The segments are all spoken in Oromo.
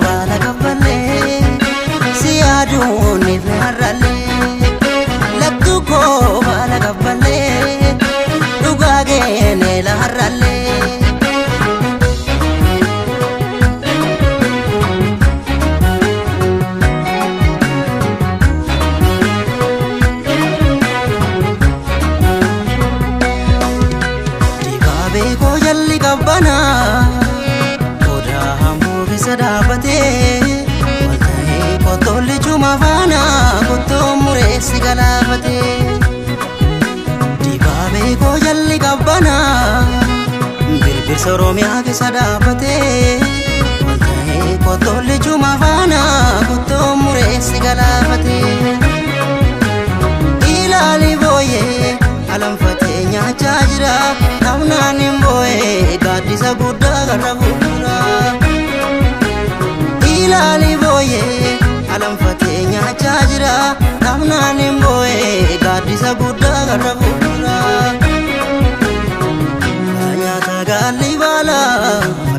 baala kabbalee si yaaduun ifne har'allee lattuu koo baala kabbalee dhugaa geenee la har'allee. Dibaabee koo jalli qabbanaa odaa hambuu keessa dhaabbatee wal ta'ee qottolli cuma faana qottoo mureessi galaafatee. Dibaabee koo jalli qabbanaa birbirsa Oromiyaa keessa dhaabbatee wal ta'ee qottolli cuma faana qottoo mureessi galaafatee. Ilaali booyee alanfatee nyaachaa jira namnaan hin boo'ee gaaddisa guddaa garra fuuldura. Ilaali booyee alanfatee nyaachaa jira namnaan hin boo'ee gaaddisa guddaa garra fuuldura. Nyaata gaalli baala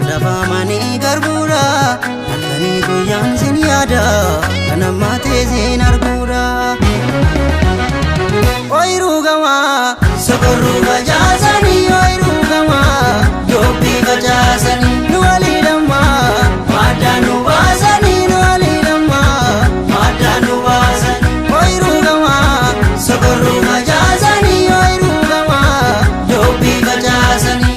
lafaamanii garbuura halkanii guyyaan sin yaada kan ammaatee sin arguudha. Oyiruu gamaa sokorruu facaasanii oyiruu gamaa yoobbii facaasanii nu walii lammaa maaddaan nu baasanii nu walii lammaa maaddaan nu baasanii. Oyiruu gamaa sokorruu facaasanii oyiruu gamaa yoobbii facaasanii.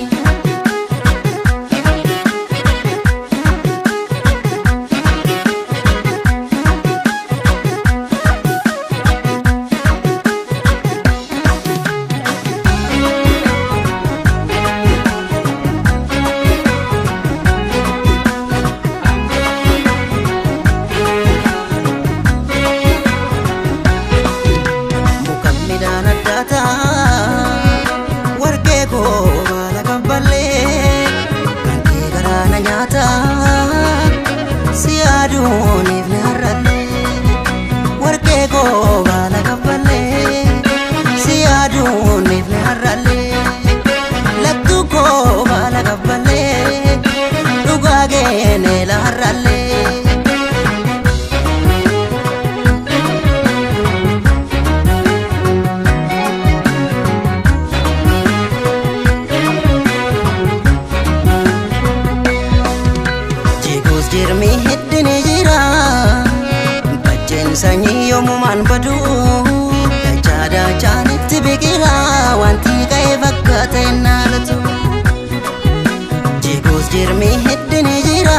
Warqee koo baala kabbalee kan kee garaana nyaata si yaaduun ifne har'allee. Warqee koo baala kabbalee si yaaduun ifne har'allee lattuu koo baala kabbalee dhugaa geenee la har'allee. Jirmi heddini jira bacceen sanyii yoomumaan badu dachaa dachaan itti biqila wanti qa'ee fakkaata hin haalatu. Jigos jirmi heddini jira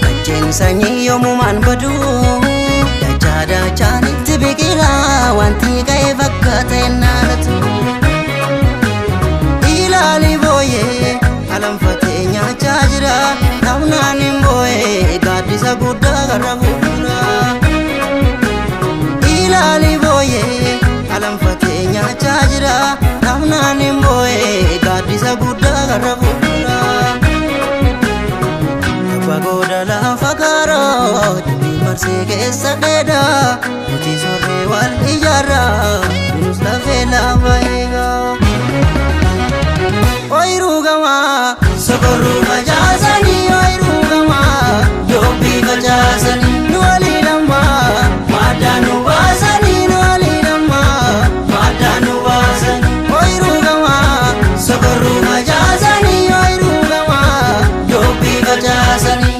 bacceen sanyii yoomumaan badu dachaa dachaan itti biqila wanti qa'ee fakkaata hin haalatu. Ilaali booyee alanfatee nyaachaa jira namnaan hin boo'ee gaaddisa guddaa garra fuuldura. Ilaali booyee alanfatee nyaachaa jira namnaan hin boo'ee gaaddisa guddaa garra fuuldura. Abbaa gooda lafa gaaroo dubbii marsee keessa dheeda nuti sorree wal ijaarra binus lafee lafa eegaa. Oyiruu gamaa sokorruu facaasanii oyiruu gamaa yoobbii facaasanii nu walii lammaa maaddaan nu baasanii nu walii lammaa maaddaan nu baasanii. Oyiruu gamaa sokorruu facaasanii oyiruu gamaa yoobbii facaasanii.